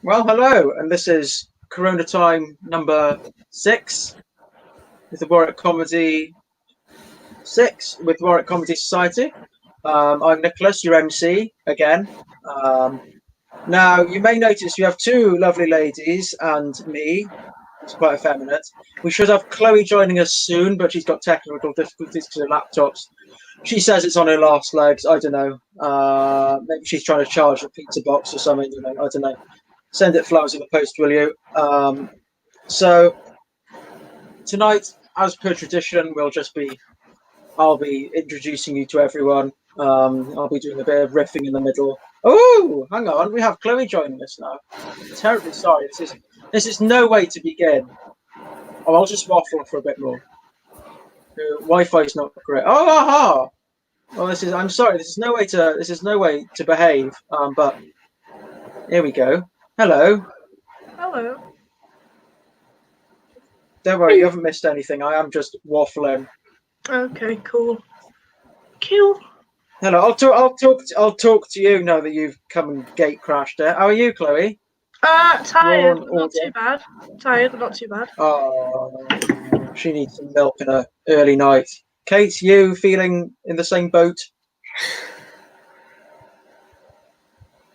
Well, hello, and this is CoronaTime number 6 with the Warwick Comedy 6 with Warwick Comedy Society. I'm Nicholas, your MC again. Um, Now, you may notice you have two lovely ladies and me. It's quite effeminate. We should have Chloe joining us soon, but she's got technical difficulties because of laptops. She says it's on her last legs. I don't know. Maybe she's trying to charge a pizza box or something. I don't know. Send it flowers in the post, will you? So tonight, as per tradition, I'll be introducing you to everyone. I'll be doing a bit of riffing in the middle. Oh, hang on, we have Chloe joining us now. Terribly sorry. This is no way to begin. Oh, I'll just waffle for a bit more. Wi-Fi's not great. Oh, aha! Oh, this is. I'm sorry. This is no way to. This is no way to behave. But here we go. Hello. Hello. Don't worry, you haven't missed anything. I am just waffling. Okay, cool. Cool. Hello. I'll talk to you now that you've come and gate crashed it. How are you, Chloe? Tired, but not too bad. Tired, but not too bad. Oh, she needs some milk in her early night. Kate, you feeling in the same boat?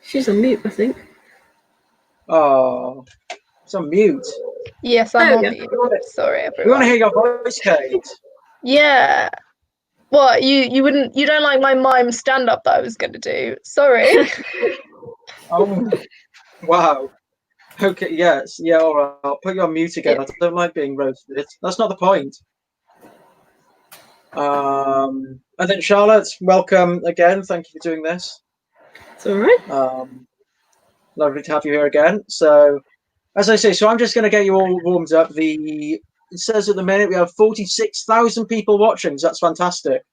She's on mute, I think. Oh, it's on mute. Yes, I'm on yeah. mute. Sorry, We want everyone. to hear your voice, Kate. Yeah. What, you don't like my mime stand-up that I was going to do? Sorry. Oh, wow. Okay, yes, yeah, all right. I'll put you on mute again. Yeah. I don't like being roasted. That's not the point. And then Charlotte, welcome again. Thank you for doing this. It's all right. Lovely to have you here again. So, as I say, I'm just going to get you all warmed up. It says at the minute we have 46,000 people watching. So that's fantastic.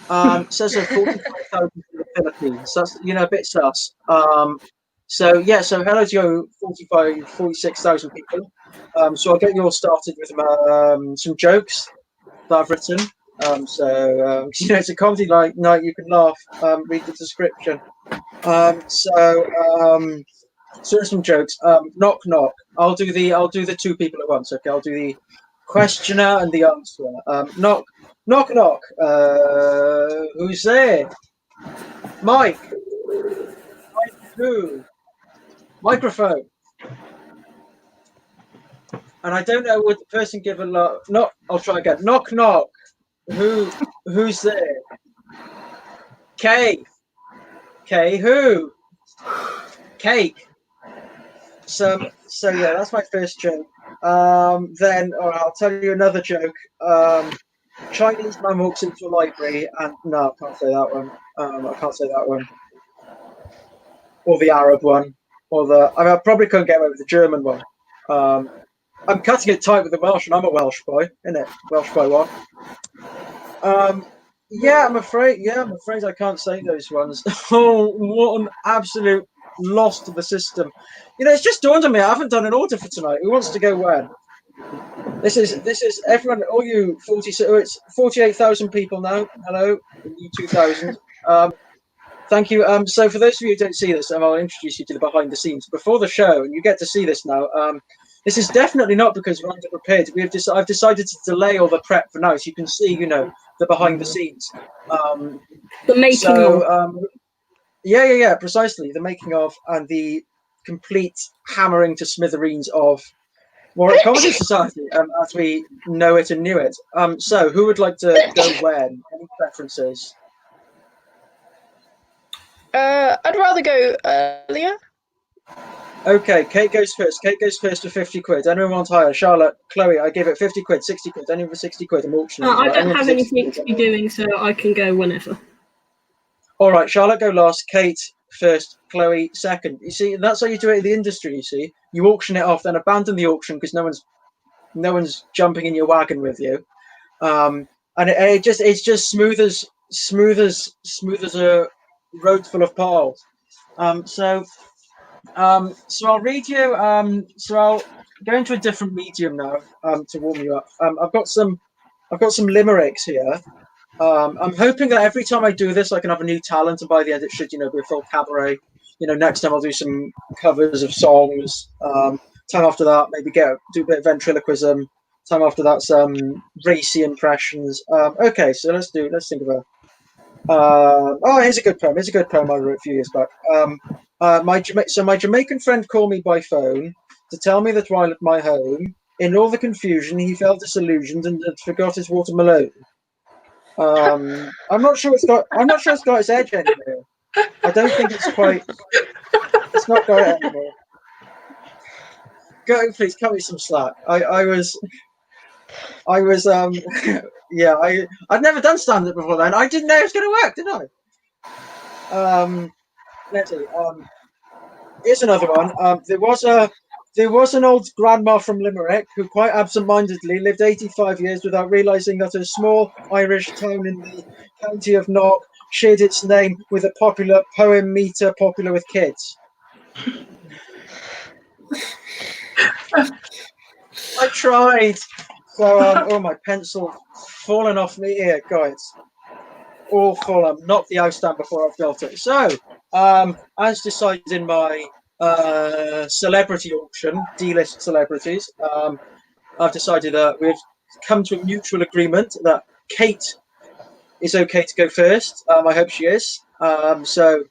It says there's 45,000 in the Philippines. So that's, a bit sus. So hello to you, 46,000 people. So I'll get you all started with some jokes that I've written. It's a comedy night. You can laugh. Read the description. So here's some jokes. Knock knock. I'll do the two people at once. Okay, I'll do the questioner and the answerer. Knock knock knock. Who's there? Mike. Mike who? Microphone. And I don't know, would the person give a lot? Knock. I'll try again. Knock knock. Who's there? Kay. Kay who? Cake. So yeah, that's my first joke. Then I'll tell you another joke. Chinese man walks into a library and no, I can't say that one. I can't say that one. Or the Arab one. I probably couldn't get away with the German one. I'm cutting it tight with the Welsh, and I'm a Welsh boy, innit? Welsh boy one. I'm afraid I can't say those ones. Oh, what an absolute loss to the system. It's just dawned on me, I haven't done an order for tonight. Who wants to go when? This is everyone, all you 40, so it's 48,000 people now. Hello, you 2,000. Thank you. So for those of you who don't see this, I'll introduce you to the behind the scenes before the show, and you get to see this now. This is definitely not because we're underprepared. I've decided to delay all the prep for now, so you can see, the behind the scenes. The making of. Yeah, precisely. The making of and the complete hammering to smithereens of Warwick Comedy Society, as we know it and knew it. So who would like to go when? Any preferences? I'd rather go earlier. Okay, Kate goes first. Kate goes first for 50 quid. Anyone want higher? Charlotte, Chloe, I give it 50 quid, 60 quid. Anyone for 60 quid? I'm auctioning. I don't have anything to be doing, so I can go whenever. All right, Charlotte, go last. Kate first. Chloe second. You see, that's how you do it in the industry. You see, you auction it off, then abandon the auction because no one's jumping in your wagon with you. And it's just smooth as a road full of potholes. So I'll read you. So I'll go into a different medium now to warm you up. I've got some limericks here. I'm hoping that every time I do this, I can have a new talent, and by the end, it should be a full cabaret. next time I'll do some covers of songs. Time after that, maybe do a bit of ventriloquism. Time after that, some racy impressions. Okay, so let's think of here's a good poem. Here's a good poem I wrote a few years back. My Jamaican friend called me by phone to tell me that while at my home, in all the confusion, he felt disillusioned and had forgot his watermelon. I'm not sure it's got its edge anymore. I don't think it's not got it anymore. Go, please, cut me some slack. I was yeah, I'd never done stand-up before then. I didn't know it was going to work, did I? Let's see. Here's another one. There was an old grandma from Limerick who quite absent-mindedly lived 85 years without realising that a small Irish town in the county of Knock shared its name with a popular poem meter popular with kids. I tried. So, my pencil fallen off my ear, guys. All full. Knocked the house down before I've built it. So, as decided in my celebrity auction, D-list celebrities, I've decided that we've come to a mutual agreement that Kate is okay to go first. I hope she is. So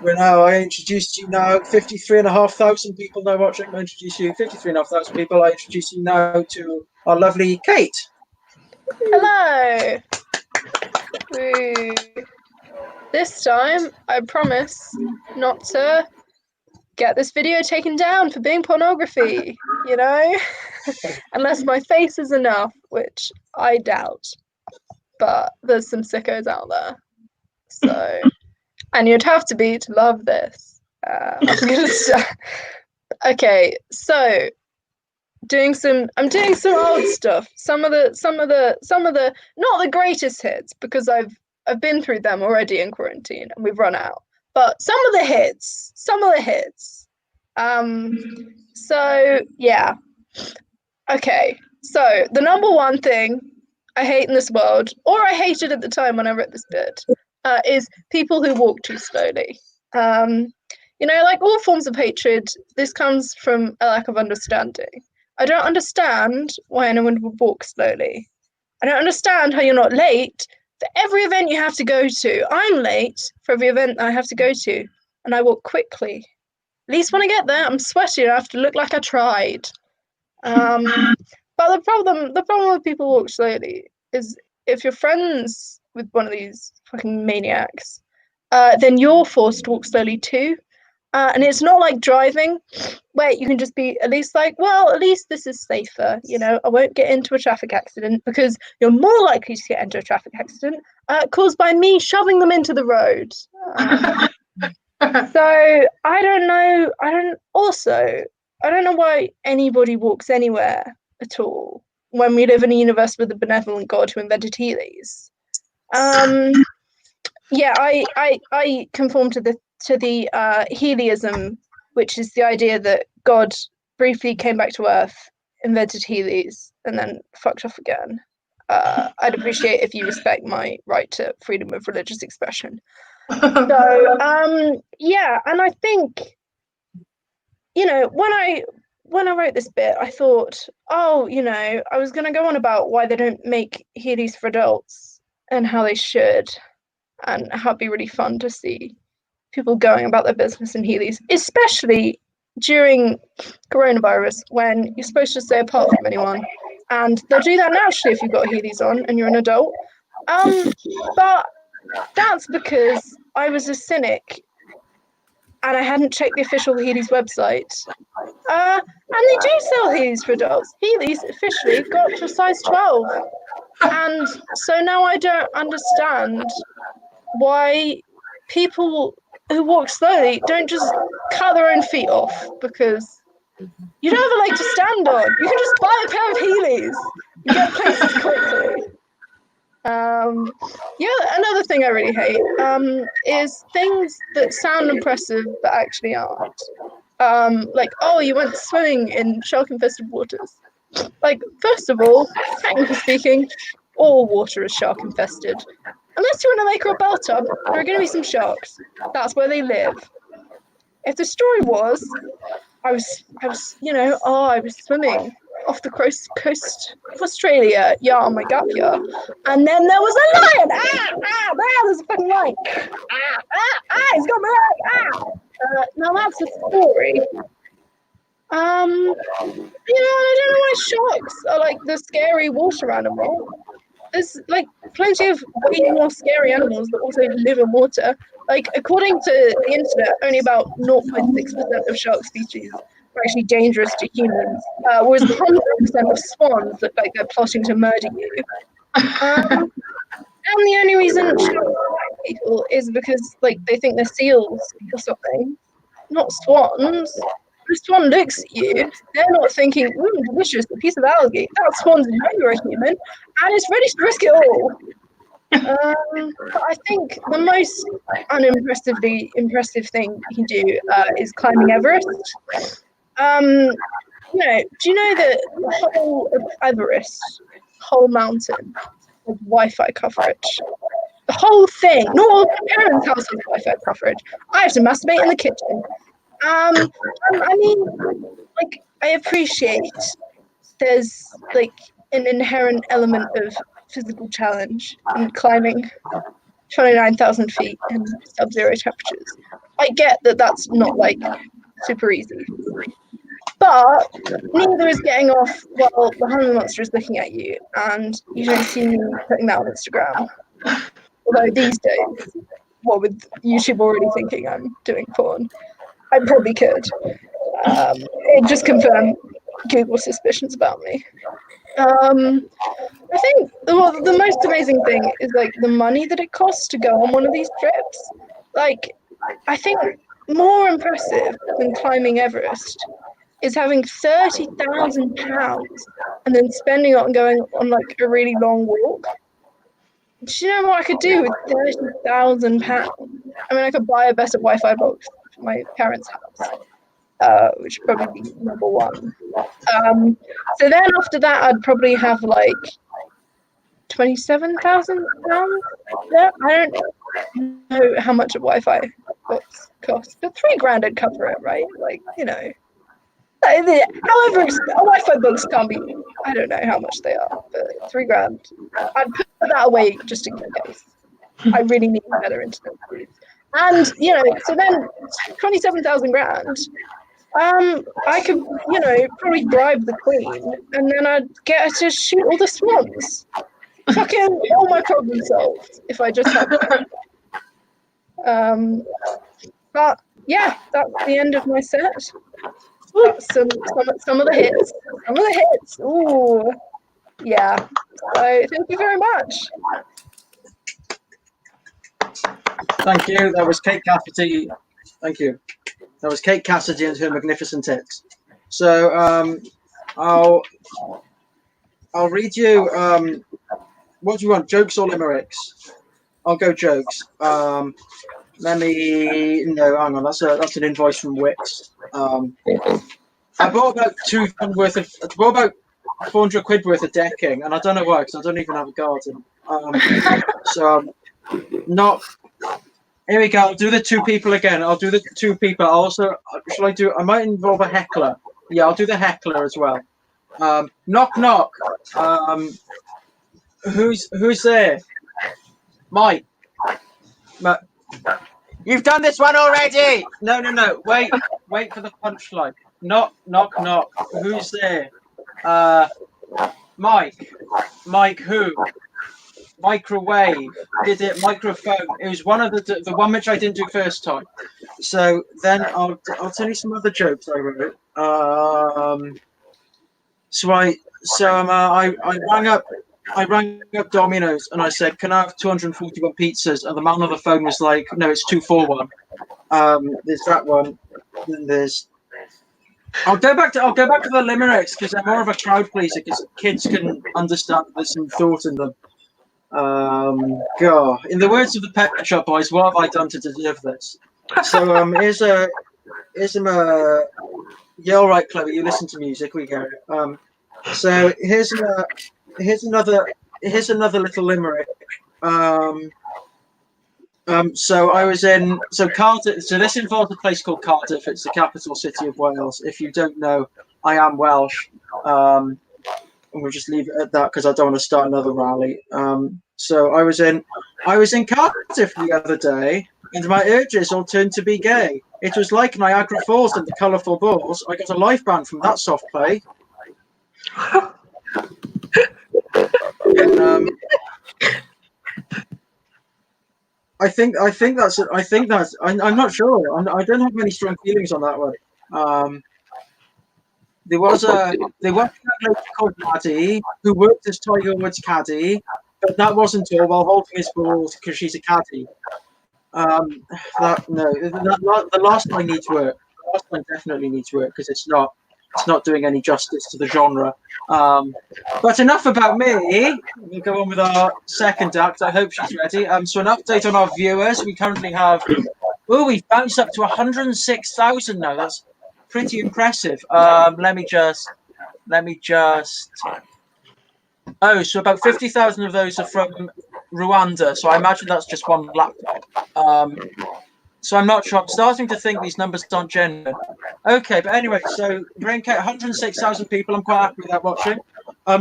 I introduced you now, 53,500 people now watching. I introduce you, 53,500 people. I introduce you now to our lovely Kate. Hello. Woo. This time, I promise not to get this video taken down for being pornography, unless my face is enough, which I doubt. But there's some sickos out there, so. And you'd have to be to love this. I'm gonna start. Okay, so I'm doing some old stuff. Some of the not the greatest hits because I've been through them already in quarantine and we've run out. But some of the hits. So yeah. Okay. So the number one thing I hate in this world, or I hated at the time when I wrote this bit, is people who walk too slowly. Like all forms of hatred, this comes from a lack of understanding. I don't understand why anyone would walk slowly. I don't understand how you're not late for every event you have to go to. I'm late for every event I have to go to, and I walk quickly. At least when I get there, I'm sweaty and I have to look like I tried. But the problem with people walk slowly is if you're friends with one of these fucking maniacs, then you're forced to walk slowly too. And it's not like driving, where you can just be at least like, well, at least this is safer. I won't get into a traffic accident because you're more likely to get into a traffic accident caused by me shoving them into the road. So I don't know. I don't know why anybody walks anywhere at all when we live in a universe with a benevolent God who invented Heelys. Yeah, I conform to the Heelyism, which is the idea that God briefly came back to Earth, invented Heelys, and then fucked off again. I'd appreciate if you respect my right to freedom of religious expression. So, yeah, and I think, when I wrote this bit, I thought, I was going to go on about why they don't make Heelys for adults and how they should, and how it'd be really fun to see people going about their business in Heelys, especially during coronavirus when you're supposed to stay apart from anyone. And they'll do that naturally if you've got Heelys on and you're an adult. But that's because I was a cynic and I hadn't checked the official Heelys website. And they do sell Heelys for adults. Heelys officially got to size 12. And so now I don't understand why people who walk slowly don't just cut their own feet off, because you don't have a leg to stand on. You can just buy a pair of Heelys and get places quickly. Another thing I really hate is things that sound impressive but actually aren't. Like, oh, you went swimming in shark-infested waters. Like, first of all, technically speaking, all water is shark-infested. Unless you're in a lake or a bathtub, there are going to be some sharks. That's where they live. if the story was, I was, I was swimming off the coast of Australia, on my gap year, and then there was a lion. There's a fucking lion. He's got my leg. Now that's a story. I don't know why sharks are like the scary water animal. There's like plenty of way more scary animals that also live in water. Like, according to the internet, only about 0.6% of shark species are actually dangerous to humans, whereas 100% of swans look like they're plotting to murder you. And the only reason sharks attack people is because, like, they think they're seals or something, not swans. The swan looks at you, they're not thinking, delicious, a piece of algae. That swan's know you're a human, and it's ready to risk it all. But I think the most unimpressively impressive thing you can do is climbing Everest. Do you know that the whole of Everest, whole mountain, has Wi-Fi coverage? The whole thing. Not all my parents' house has Wi-Fi coverage. I have to masturbate in the kitchen. I mean, like, I appreciate there's like an inherent element of physical challenge in climbing 29,000 feet in sub-zero temperatures. I get that that's not like super easy, but neither is getting off while the honey monster is looking at you and you don't see me putting that on Instagram. Although these days, what with YouTube already thinking I'm doing porn, I probably could. It just confirmed Google's suspicions about me. I think the most amazing thing is like the money that it costs to go on one of these trips. Like, I think more impressive than climbing Everest is having £30,000 and then spending it on going on like a really long walk. Do you know what I could do with £30,000? I mean, I could buy a better Wi-Fi box for my parents' house, which would probably be number one. So then after that, I'd probably have like £27,000. Yeah, I don't know how much a Wi-Fi box costs, but £3,000 would cover it, right? Like, however, a Wi-Fi box can't be. I don't know how much they are, but £3,000. I'd put that away just in case. I really need better internet speed. And so then £27,000. I could, probably bribe the Queen, and then I'd get her to shoot all the swans. Fucking all my problems solved if I just had that. But yeah, that's the end of my set. That's some of the hits. Some of the hits. Ooh, yeah. So thank you very much. Thank you. That was Kate Cassidy. Thank you. That was Kate Cassidy and her magnificent hits. So I'll read you. What do you want? Jokes or limericks? I'll go jokes. Hang on. That's an invoice from Wix. I bought about I bought about 400 quid worth of decking, and I don't know why, because I don't even have a garden. Here we go. I'll do the two people again. I'll do the two people. I might involve a heckler. Yeah, I'll do the heckler as well. Knock, knock. Who's there? Mike. You've done this one already. No. Wait for the punchline. Knock, knock, knock. Who's there? Mike. Mike who? Microwave. Did it? Microphone. It was one of the one which I didn't do first time. So then I'll tell you some other jokes I wrote. I rang up Domino's and I said, "Can I have 241 pizzas?" And the man on the phone was like, "No, it's 241." There's that one. Then there's. I'll go back to the limericks because they're more of a crowd pleaser because kids can understand there's some thought in them. God, in the words of the Pet Shop Boys, what have I done to deserve this? So here's yeah, all right, Chloe, you listen to music. We go. So here's another little limerick. So I was in Cardiff. So this involved a place called Cardiff. It's the capital city of Wales. If you don't know, I am Welsh. And we'll just leave it at that because I don't want to start another rally. So I was in Cardiff the other day, and my urges all turned to be gay. It was like Niagara Falls and the colourful balls. I got a life ban from that soft play. And, I think that's it. I'm not sure. I don't have any strong feelings on that one. There was a lady called Maddie who worked as Tiger Woods' caddy, but that wasn't all while holding his balls because she's a caddy. The last one needs work. The last one definitely needs work because it's not doing any justice to the genre. But enough about me. We'll go on with our second act. I hope she's ready. So an update on our viewers. We currently have. We've bounced up to 106,000 now. That's pretty impressive. Let me just. Oh, so about 50,000 of those are from Rwanda. So I imagine that's just one laptop. So I'm not sure. I'm starting to think these numbers aren't genuine. Okay, but anyway, so rank at 106,000 people. I'm quite happy with that watching.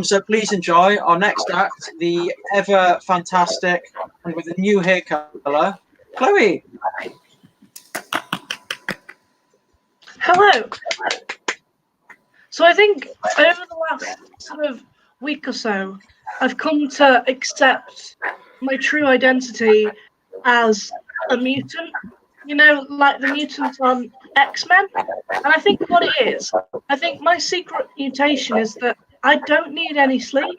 So please enjoy our next act, the ever fantastic and with a new hair colour, Chloe. Hello. So I think over the last sort of week or so, I've come to accept my true identity as a mutant. You know, like the mutants on X-Men. And I think what it is, I think my secret mutation is that I don't need any sleep.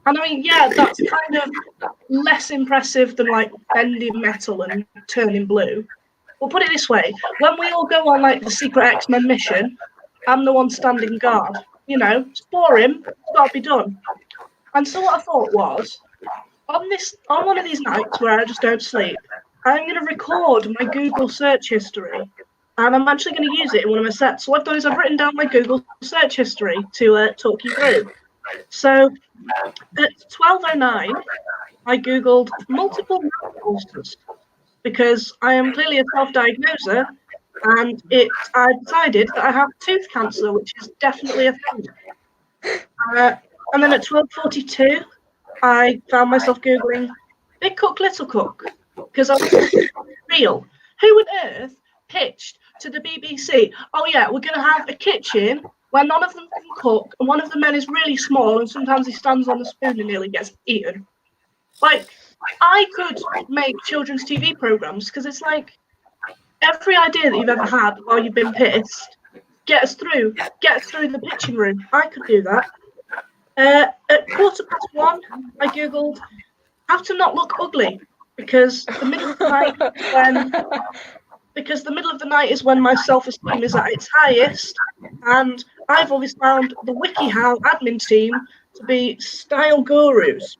And I mean, yeah, that's kind of less impressive than like bending metal and turning blue. We'll put it this way, when we all go on like the secret X-Men mission, I'm the one standing guard. You know, it's boring, it's got to be done. And so what I thought was, on one of these nights where I just don't sleep, I'm going to record my Google search history, and I'm actually going to use it in one of my sets. So what I've done is I've written down my Google search history to talk you through. So at 12:09, I Googled multiple mouth ulcers because I am clearly a self-diagnoser, and I decided that I have tooth cancer, which is definitely a thing. And then at 12:42, I found myself Googling Big Cook, Little Cook. Because I was real. Who on earth pitched to the BBC, oh yeah, we're going to have a kitchen where none of them can cook, and one of the men is really small, and sometimes he stands on the spoon and nearly gets eaten. Like, I could make children's TV programs, because it's like, every idea that you've ever had while you've been pissed, get us through the pitching room. I could do that. At 1:15, I Googled how to not look ugly. Because the middle of the night is when my self-esteem is at its highest, and I've always found the WikiHow admin team to be style gurus.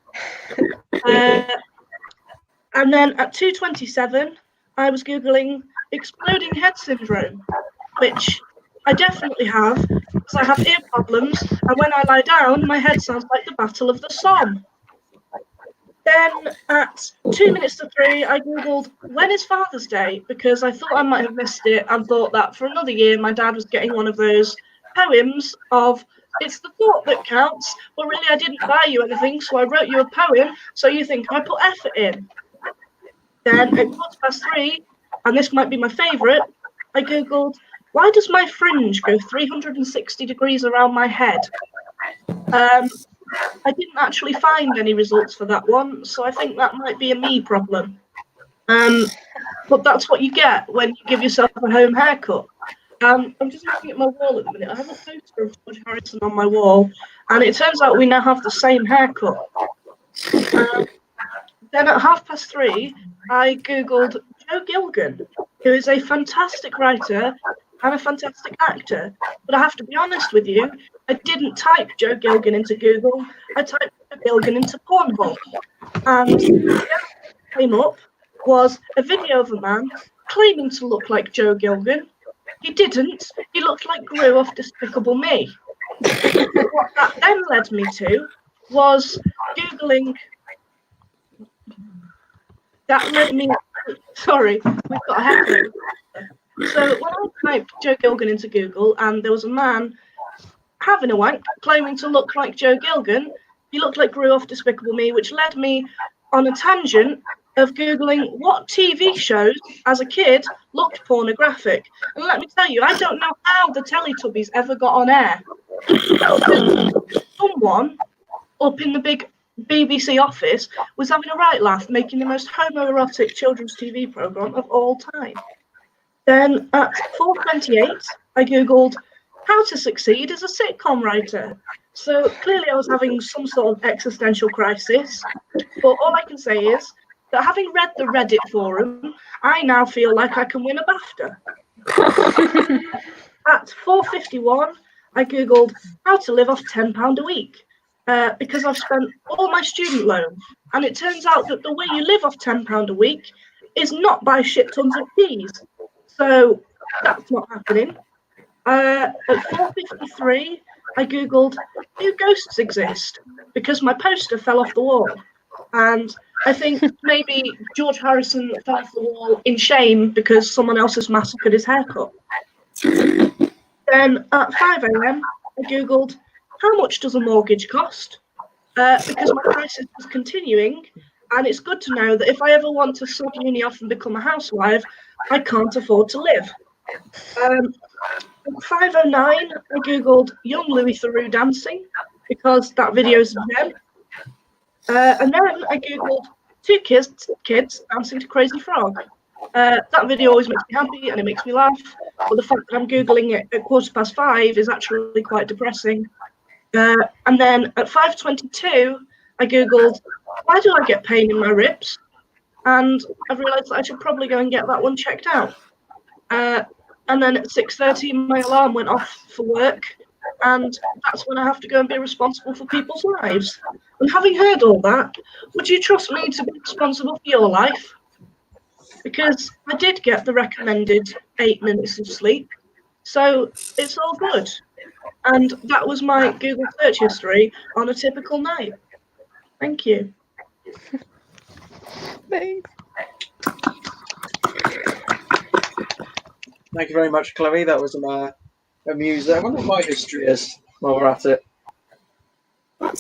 And then at 2:27, I was Googling exploding head syndrome, which I definitely have, because I have ear problems, and when I lie down, my head sounds like the Battle of the Somme. Then at 3:02, I Googled, when is Father's Day? Because I thought I might have missed it and thought that for another year, my dad was getting one of those poems of, it's the thought that counts, but really I didn't buy you anything, so I wrote you a poem, so you think I put effort in. Then at 3:15, and this might be my favourite, I Googled, why does my fringe go 360 degrees around my head? I didn't actually find any results for that one, so I think that might be a me problem. But that's what you get when you give yourself a home haircut. I'm just looking at my wall at the minute. I have a poster of George Harrison on my wall, and it turns out we now have the same haircut. Then at 3:30, I Googled Joe Gilgan, who is a fantastic writer and a fantastic actor. But I have to be honest with you, I didn't type Joe Gilgan into Google. I typed Joe Gilgan into Pornhub. And what came up was a video of a man claiming to look like Joe Gilgan. He didn't. He looked like Gru off Despicable Me. What that then led me to was Googling. That led me Sorry, we've got a heckler. So when I typed Joe Gilgun into Google, and there was a man having a wank, claiming to look like Joe Gilgun, he looked like Grew off Despicable Me, which led me on a tangent of Googling what TV shows as a kid looked pornographic. And let me tell you, I don't know how the Teletubbies ever got on air. Someone up in the big BBC office was having a right laugh, making the most homoerotic children's TV programme of all time. Then at 4:28, I Googled how to succeed as a sitcom writer. So clearly I was having some sort of existential crisis, but all I can say is that having read the Reddit forum, I now feel like I can win a BAFTA. At 4:51, I Googled how to live off £10 a week because I've spent all my student loans, and it turns out that the way you live off £10 a week is not buy shit tons of peas. So that's not happening. At 4:53, I Googled, do ghosts exist? Because my poster fell off the wall. And I think maybe George Harrison fell off the wall in shame because someone else has massacred his haircut. Then at 5 a.m, I Googled, how much does a mortgage cost? Because my crisis is continuing, and it's good to know that if I ever want to sub uni off and become a housewife, I can't afford to live. At 5:09, I Googled young Louis Theroux dancing because that video is a gem. And then I Googled two kids dancing to Crazy Frog. That video always makes me happy and it makes me laugh, but the fact that I'm Googling it at 5:15 is actually quite depressing. And then at 5:22, I Googled, why do I get pain in my ribs? And I've realised that I should probably go and get that one checked out. And then at 6:30, my alarm went off for work, and that's when I have to go and be responsible for people's lives. And having heard all that, would you trust me to be responsible for your life? Because I did get the recommended 8 minutes of sleep, so it's all good. And that was my Google search history on a typical night. Thank you. Thanks. Thank you very much, Chloe. That was amusing. I wonder what my history is while we're at it. Well,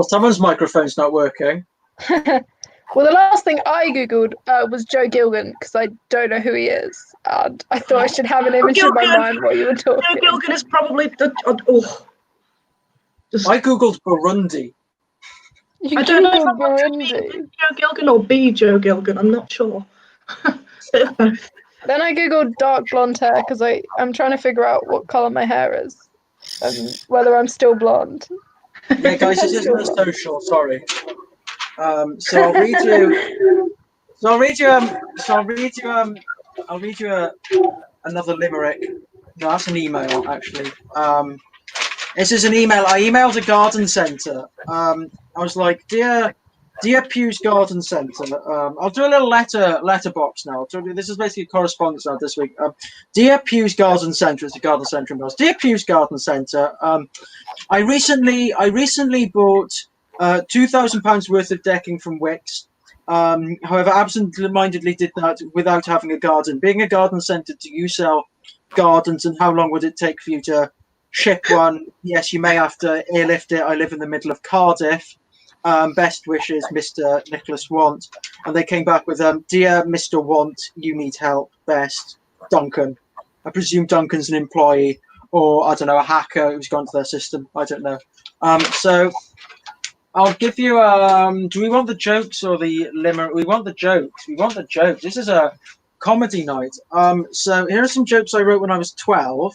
someone's microphone's not working. Well, the last thing I Googled was Joe Gilgun, because I don't know who he is. And I thought I should have an image in my mind while you were talking. Joe Gilgun is probably the... I Googled Burundi. I don't know if I want to be Joe Gilgun or be Joe Gilgun. I'm not sure. Bit of both. Then I Googled dark blonde hair, because I'm trying to figure out what colour my hair is. And whether I'm still blonde. Yeah, guys, this isn't a social, sorry. So I'll read you. I'll read you another limerick. No, that's an email actually. This is an email. I emailed a garden centre. I was like, dear Pew's Garden Centre. I'll do a little letterbox now. This is basically correspondence now this week. Dear Pew's Garden Centre. It's a garden centre in Wales. Dear Pew's Garden Centre. I recently bought £2,000 worth of decking from Wix. However, absent-mindedly did that without having a garden. Being a garden centre, do you sell gardens, and how long would it take for you to ship one? Yes, you may have to airlift it. I live in the middle of Cardiff. Best wishes, Mr. Nicholas Want. And they came back with, dear Mr. Want, you need help. Best, Duncan. I presume Duncan's an employee, or I don't know, a hacker who's gone to their system. I don't know. So I'll give you. Do we want the jokes or the limerick? We want the jokes. We want the jokes. This is a comedy night. So here are some jokes I wrote when I was 12.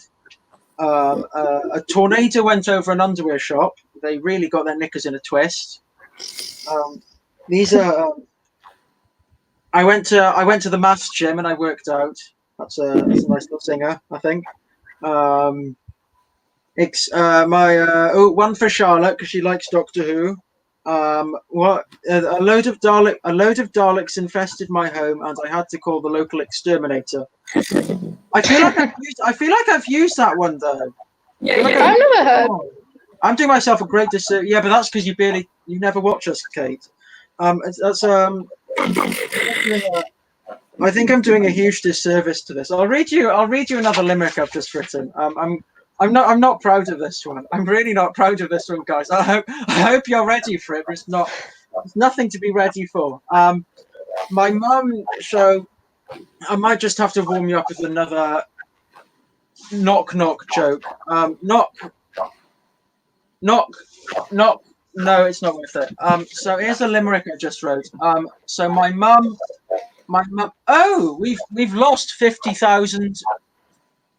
A tornado went over an underwear shop. They really got their knickers in a twist. These are. I went to the maths gym and I worked out. That's a nice little singer, I think. It's one for Charlotte because she likes Doctor Who. A load of Daleks infested my home, and I had to call the local exterminator. I feel like I've used that one though. Yeah, I've never heard. I'm doing myself a great disservice. Yeah, but that's because you barely You never watch us, Kate. That's I think I'm doing a huge disservice to this. I'll read you another limerick I've just written. I'm not proud of this one. I'm really not proud of this one, guys. I hope you're ready for it, but it's nothing to be ready for. My mum, so I might just have to warm you up with another knock joke. Knock. No, it's not worth it. So here's a limerick I just wrote. So my mum. Oh, we've lost 50,000.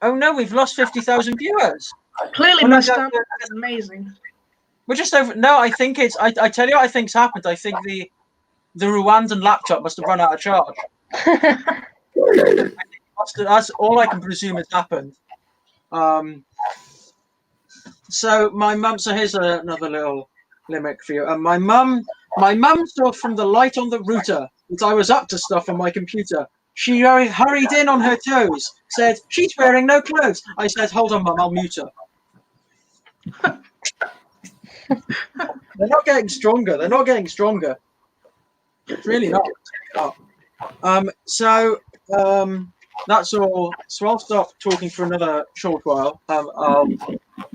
Oh no, we've lost 50,000 viewers. Clearly, my stand is amazing. We're just over. No, I think it's. I tell you what I think's happened. I think the Rwandan laptop must have run out of charge. That's all I can presume has happened. So my mum. So here's another little limerick for you. My mum saw from the light on the router that I was up to stuff on my computer. She hurried in on her toes, said, "She's wearing no clothes." I said, "Hold on, Mum, I'll mute her." They're not getting stronger. It's really not. That's all. So I'll stop talking for another short while. I'll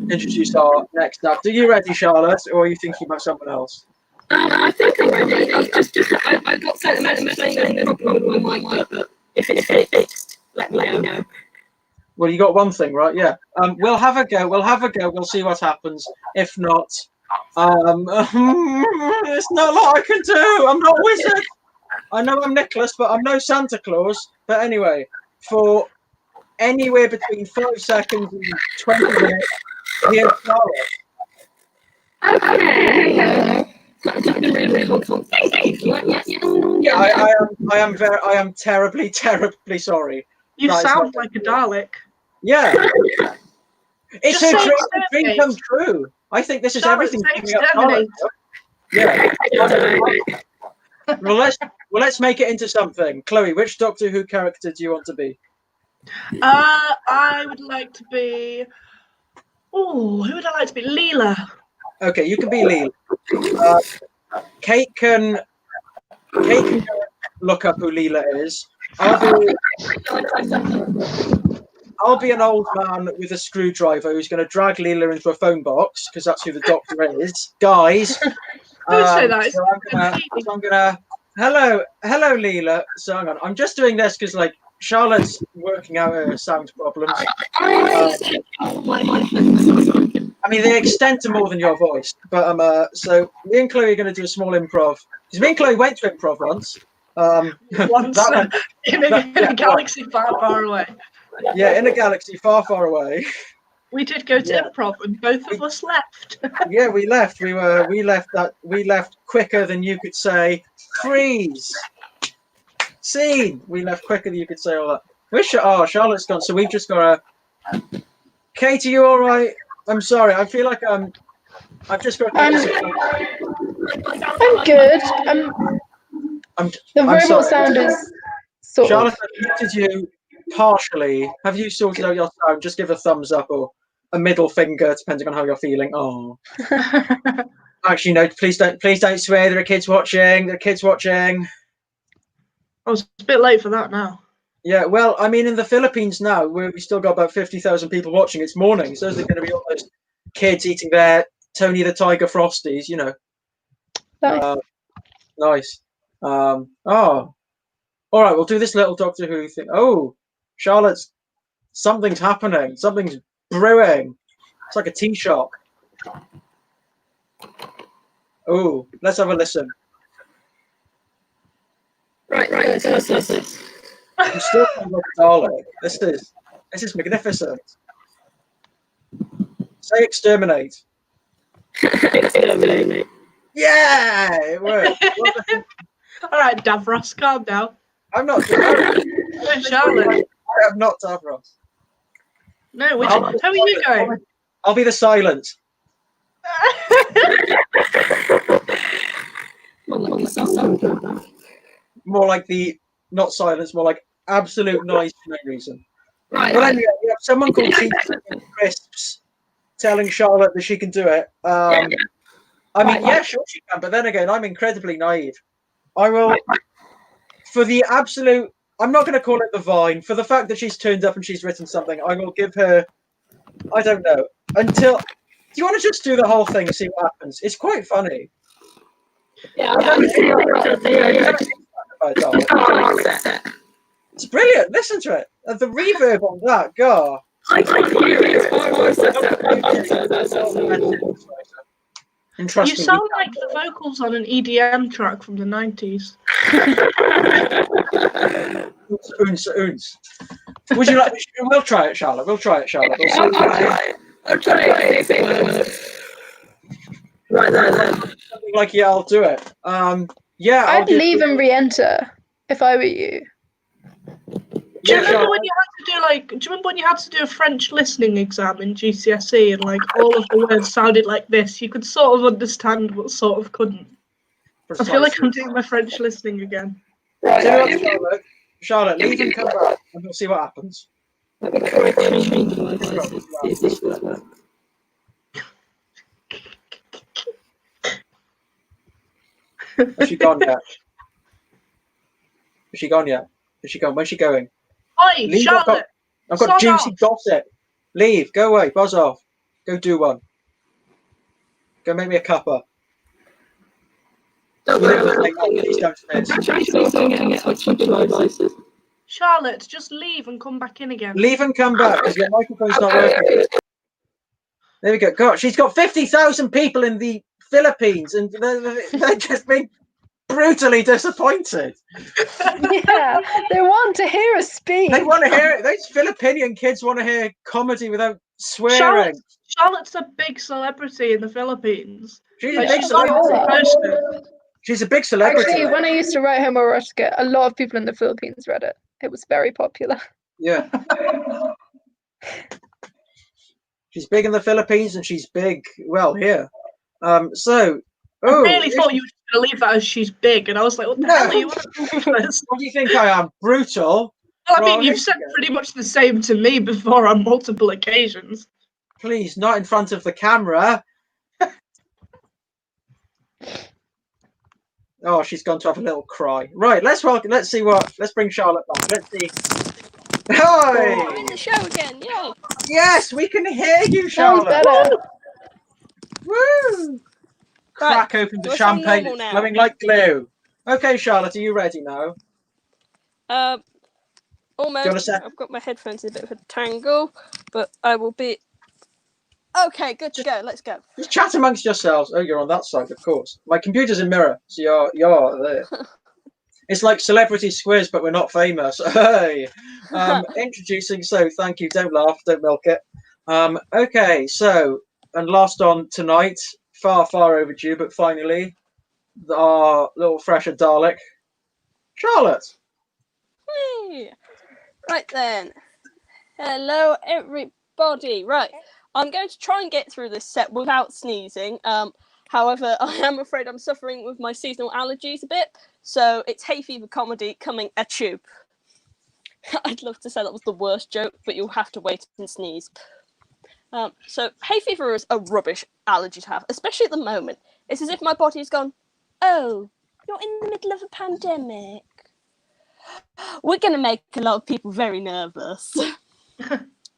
introduce our next up. Are you ready, Charlotte, or are you thinking about someone else? I think I'm ready. I got sent a message saying there's no problem with my mic, but if it's fixed, let me know. Well, you got one thing right, yeah. We'll have a go. We'll see what happens. If not, it's not a lot I can do. I'm not a wizard. I know I'm Nicholas, but I'm no Santa Claus. But anyway, for anywhere between 5 seconds and 20 minutes, here's Charlotte. Okay. I am terribly sorry. You sound like a Dalek. Yeah. It's a dream come true. I think this is everything. Yeah. Well, let's make it into something. Chloe, which Doctor Who character do you want to be? I would like to be. Oh, who would I like to be? Leela. Okay, you can be Leela. Kate can look up who Leela is. I'll be an old man with a screwdriver who's going to drag Leela into a phone box because that's who the Doctor is. Guys, don't say that. So I'm gonna. Hello, Leela. So hang on. I'm just doing this because like Charlotte's working out her sound problems. I mean, they extend to more than your voice, but so me and Chloe are going to do a small improv. Because me and Chloe went to improv once. In a galaxy far away. Yeah, in a galaxy far away. We did go to improv, and both of us left. Yeah, we left. We left quicker than you could say freeze. Scene. We left quicker than you could say all that. Charlotte's gone. So we've just got a. Kate, are you all right? I'm sorry. I feel like I've just got. I'm good. The robot sound is sort Charlotte, of. I've muted you partially. Have you sorted out your sound? Just give a thumbs up or a middle finger, depending on how you're feeling. Oh. Actually, no. Please don't swear. There are kids watching. Oh, it's a bit late for that now. Yeah, well, I mean, in the Philippines now, where we still got about 50,000 people watching, it's morning, so there's going to be all those kids eating their Tony the Tiger Frosties, you know. Nice. Nice. All right, we'll do this little Doctor Who thing. Oh, Charlotte's, something's happening. Something's brewing. It's like a tea shop. Oh, let's have a listen. Right. Listen. I'm still talking about Dalek. This is magnificent. Say exterminate. Exterminate. Yeah, it worked. All right, Davros, calm down. I'm not. Charlotte. I am not Davros. No, how are you going? I'll be the silent. More like the not silence, more like absolute noise for no reason. Right. Well, anyway, we have someone called Crisps telling Charlotte that she can do it. I mean, Right, yeah, right. sure she can, but then again, I'm incredibly naive. I will, for the absolute, I'm not going to call it the Vine, for the fact that she's turned up and she's written something, I will give her, I don't know, until, do you want to just do the whole thing and see what happens? It's quite funny. Yeah, I don't see what know. It's brilliant. Listen to it. The reverb on that, God. I can hear it. And trust You me, sound like the vocals on an EDM track from the 90s. Oons. Would you like? We'll try it, Charlotte. We'll try it, Charlotte. We'll see. I'll try it. Right there. Something like, yeah, I'll do it. Yeah, I'll I'd give leave you. and re-enter if I were you. Do you Yeah, remember Charlotte. when you had to do a French listening exam in GCSE and like all of the words sounded like this? You could sort of understand but sort of couldn't. I feel like I'm doing my French listening again. Tell you what, Charlotte, leave and come back, and we'll see what happens. Has she gone yet? Has she gone yet? Has she gone? Where's she going? Hi, Leave. Charlotte! I've got sod juicy off. gossip. Leave. Go away. Buzz off. Go do one. Go make me a cuppa. She's downstairs. Charlotte, just leave and come back in again. Leave and come back because your microphone's not working. There we go. God, she's got 50,000 people in the Philippines, and they're just being brutally disappointed. Yeah, they want to hear us speak. They want to hear it. Those Filipinian kids want to hear comedy without swearing. Charlotte's a big celebrity in the Philippines. She's Like, a big she's not celebrity. supposed to. She's a big celebrity. Actually, when I used to write homoerotica, a lot of people in the Philippines read it. It was very popular. Yeah. She's big in the Philippines, and she's big, well, here. I really thought you were just going to leave that as she's big, and I was like, what the hell are you on? What do you think I am? Brutal? Well, I mean, you've said pretty much the same to me before on multiple occasions. Please, not in front of the camera. Oh, she's gone to have a little cry. Right, let's bring Charlotte back. Let's see. Hi! I'm in the show again, yay! Yes, we can hear you, Sounds Charlotte. better. Woo! Crack open the champagne, it's flowing like glue. Okay, Charlotte, are you ready now? Almost. I've got my headphones in a bit of a tangle, but I will be. Okay, good to go. Let's go. Just chat amongst yourselves. Oh, you're on that side, of course. My computer's a mirror, so you're there. It's like Celebrity Squiz, but we're not famous. Hey, introducing. So, thank you. Don't laugh. Don't milk it. Okay. So, and last on tonight, far overdue, but finally, our little fresher Dalek, Charlotte. Hey. Right then. Hello, everybody. Right. I'm going to try and get through this set without sneezing. However, I am afraid I'm suffering with my seasonal allergies a bit. So it's hay fever comedy coming at you. I'd love to say that was the worst joke, but you'll have to wait and sneeze. So hay fever is a rubbish allergy to have, especially at the moment. It's as if my body's gone, oh, you're in the middle of a pandemic. We're going to make a lot of people very nervous.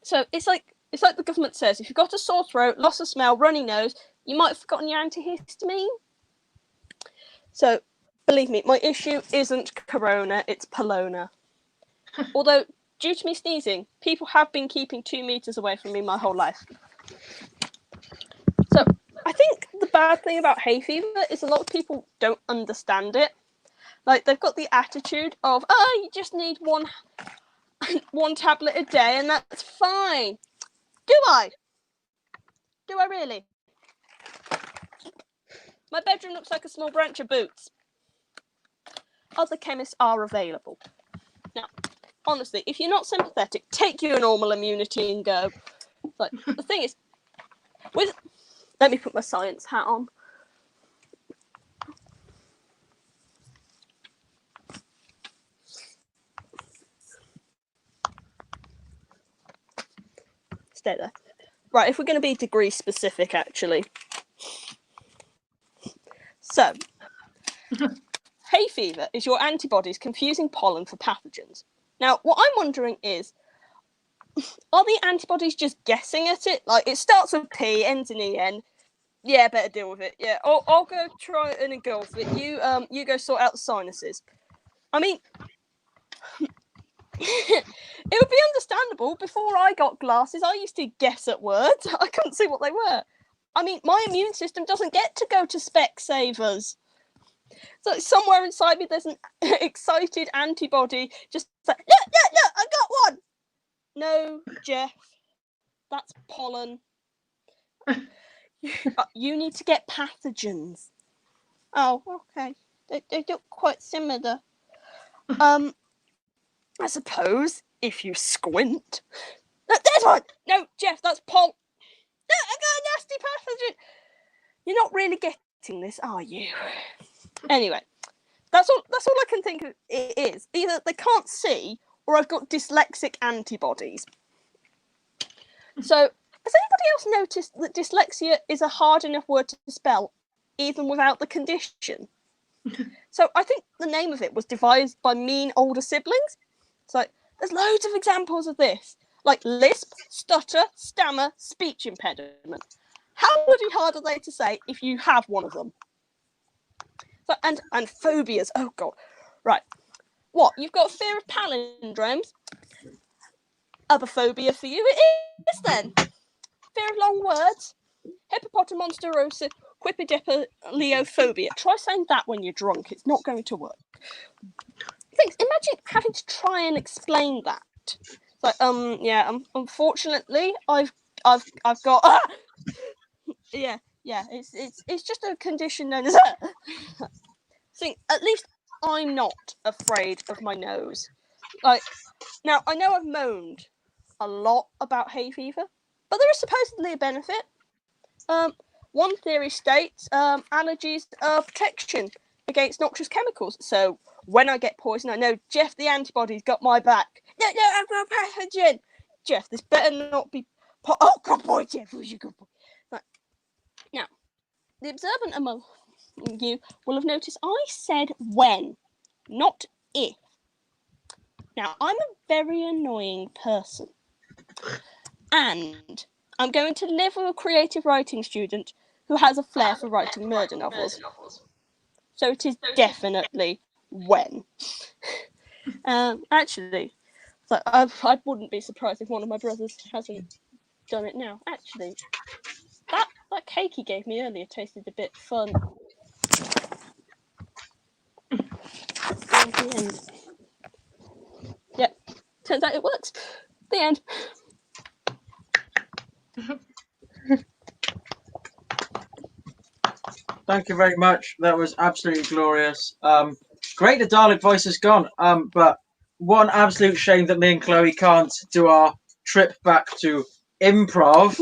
So it's like the government says, if you've got a sore throat, loss of smell, runny nose, you might have forgotten your antihistamine. So, believe me, my issue isn't corona, it's Polona. Although, due to me sneezing, people have been keeping 2 meters away from me my whole life. So, I think the bad thing about hay fever is a lot of people don't understand it. Like, they've got the attitude of, oh, you just need one tablet a day and that's fine. Do I? Do I really? My bedroom looks like a small branch of Boots. Other chemists are available. Now, honestly, if you're not sympathetic, take your normal immunity and go. But the thing is, let me put my science hat on. Stay there. Right, if we're going to be degree specific, actually. So, hay fever is your antibodies confusing pollen for pathogens. Now, what I'm wondering is, are the antibodies just guessing at it? Like, it starts with P, ends in EN. Yeah, better deal with it. Yeah, I'll go try and engulf it. You go sort out the sinuses. I mean, it would be understandable. Before I got glasses, I used to guess at words. I couldn't see what they were. I mean, my immune system doesn't get to go to Specsavers. So somewhere inside me, there's an excited antibody just like, look, I got one. No, Jeff, that's pollen. You need to get pathogens. Oh, okay. They look quite similar. I suppose if you squint. Look, there's one. No, Jeff, that's pollen. Look, I got a nasty pathogen. You're not really getting this, are you? Anyway, that's all I can think of it is. Either they can't see or I've got dyslexic antibodies. So, has anybody else noticed that dyslexia is a hard enough word to spell, even without the condition? So, I think the name of it was devised by mean older siblings. So, there's loads of examples of this, like lisp, stutter, stammer, speech impediment. How bloody hard are they to say if you have one of them? So, and phobias. Oh god. Right. What? You've got a fear of palindromes? Other phobia for you it is then. Fear of long words. Hippopotamonsterosis, quipedipaleophobia. Try saying that when you're drunk. It's not going to work. Thanks. Imagine having to try and explain that. So, yeah. Unfortunately, I've got. Yeah. It's just a condition known as. So at least I'm not afraid of my nose. Like, now I know I've moaned a lot about hay fever, but there is supposedly a benefit. One theory states allergies are protection against noxious chemicals. So when I get poisoned, I know Jeff the antibody's got my back. No, I've got a pathogen. Jeff, this better not be. Oh, good boy, Jeff. Who's your good boy? Right. Now, the observant among you will have noticed I said when, not if. Now, I'm a very annoying person, and I'm going to live with a creative writing student who has a flair for writing murder novels. So it is definitely when. Actually, so I wouldn't be surprised if one of my brothers hasn't done it now. Actually, that cake he gave me earlier tasted a bit fun. The end. Yep, turns out it works. The end. Thank you very much. That was absolutely glorious. Great the Dalek voice is gone. But one absolute shame that me and Chloe can't do our trip back to improv.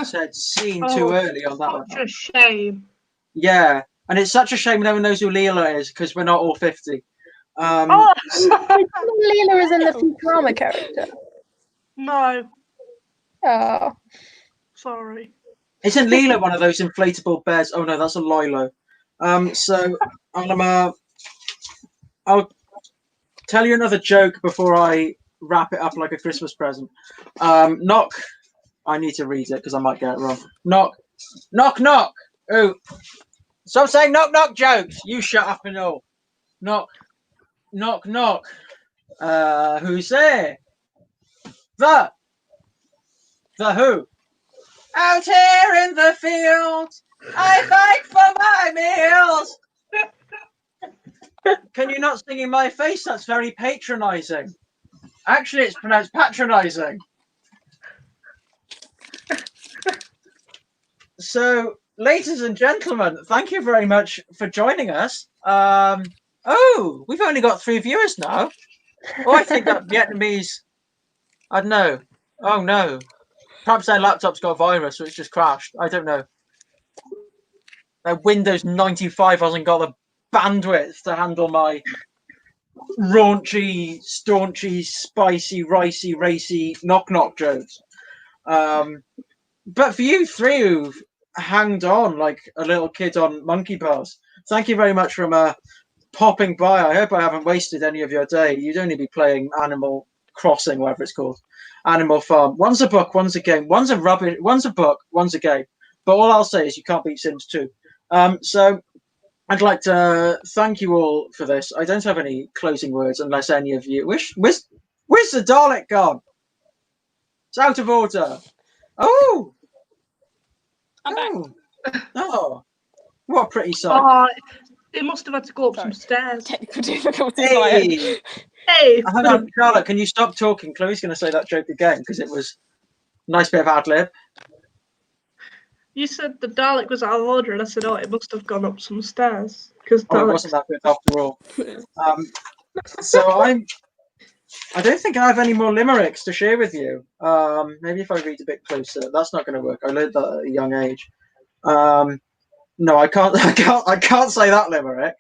Said scene too early on that one. Such a shame. Yeah, and it's such a shame no one knows who Leela is because we're not all 50. Oh Leela is in the Futurama character. no, Oh. sorry. Isn't Leela one of those inflatable bears? Oh no, that's a Lilo. So I'll tell you another joke before I wrap it up like a Christmas present. Knock. I need to read it because I might get it wrong. Knock, knock, knock. Oh, stop saying knock, knock jokes. You shut up and all. Knock, knock, knock. Who's there? The who? Out here in the field, I fight for my meals. Can you not sing in my face? That's very patronising. Actually, it's pronounced patronising. So, ladies and gentlemen, thank you very much for joining us. Oh, we've only got 3 viewers now. Oh, I think that Vietnamese. I don't know. Oh no. Perhaps their laptop's got a virus, so it's just crashed. I don't know. Their Windows 95 hasn't got the bandwidth to handle my raunchy, staunchy, spicy, ricey, racy knock knock jokes. But for you three who've hanged on like a little kid on monkey bars. Thank you very much for popping by. I hope I haven't wasted any of your day. You'd only be playing Animal Crossing, whatever it's called. Animal Farm. One's a book, one's a game. One's a book, one's a game. But all I'll say is you can't beat Sims 2. So I'd like to thank you all for this. I don't have any closing words unless any of you wish. Where's the Dalek gone? It's out of order. Oh, I'm back. oh, what a pretty sight. Oh, it must have had to go up Sorry. some stairs. Technical difficulties. Hey, Hey, hang on, Charlotte, can you stop talking? Chloe's going to say that joke again because it was a nice bit of ad lib. you said the Dalek was out of order, and I said, oh, it must have gone up some stairs. Because Oh, it wasn't that good after all. So I don't think I have any more limericks to share with you. Maybe if I read a bit closer. That's not going to work. I learned that at a young age. No, I can't. I can't say that limerick.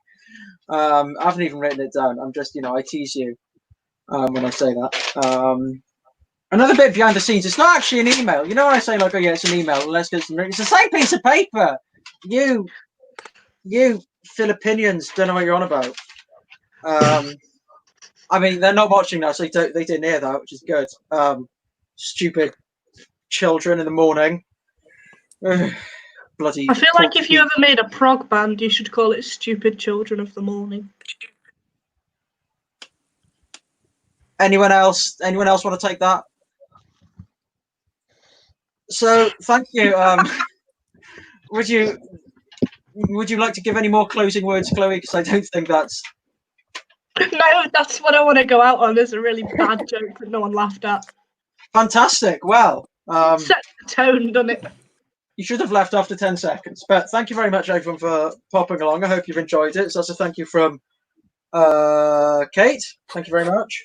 I haven't even written it down. I'm just, I tease you when I say that. Another bit behind the scenes. It's not actually an email. You know when I say like, oh yeah, it's an email. Let's get some. It's the same piece of paper. You Philippines don't know what you're on about. I mean, they're not watching now, so they didn't hear that, which is good. Stupid children in the morning. Bloody. I feel like if you ever made a prog band, you should call it Stupid Children of the Morning. Anyone else want to take that? So thank you. Would you like to give any more closing words, Chloe? Because I don't think that's. No, that's what I want to go out on. Is a really bad joke that no one laughed at. Fantastic. Well, Set the tone, doesn't it? you should have left after 10 seconds. But thank you very much, everyone, for popping along. I hope you've enjoyed it. So that's a thank you from Kate. Thank you very much.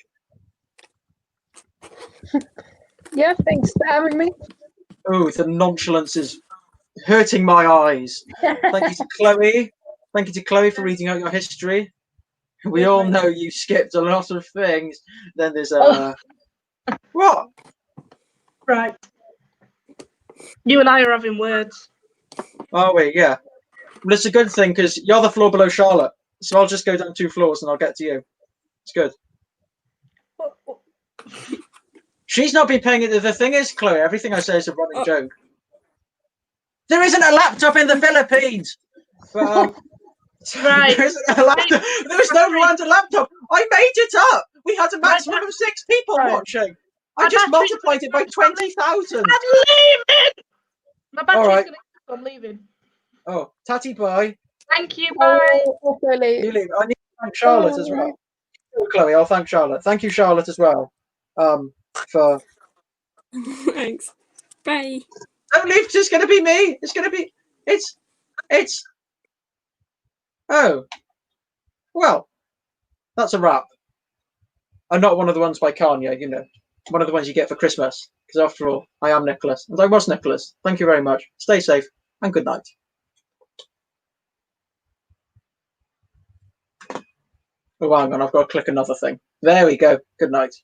Yeah, thanks for having me. Oh, the nonchalance is hurting my eyes. Thank you to Chloe. Thank you to Chloe for reading out your history. We all know you skipped a lot of things. Then there's what? Right. You and I are having words. Oh wait, yeah. But it's a good thing because you're the floor below Charlotte, so I'll just go down 2 floors and I'll get to you. It's good. She's not been paying it. The thing is, Chloe, everything I say is a running joke. There isn't a laptop in the Philippines. But, Right. there isn't a laptop. There's no random laptop. I made it up. We had a maximum of 6 people watching. I just multiplied it by 20,000. I'm leaving! My battery's All right. going to I'm leaving. Oh, tatty, bye. Thank you, bye. Also leave. You leave. I need to thank Charlotte as well. Chloe, I'll thank Charlotte. Thank you, Charlotte, as well. For Thanks. Bye. don't leave. It's just going to be me. It's going to be. It's. Oh. Well, that's a wrap. I'm not one of the ones by Kanye, one of the ones you get for Christmas. Because after all, I am Nicholas, and I was Nicholas. Thank you very much. Stay safe and good night. Oh, hang on, I've got to click another thing. There we go. Good night.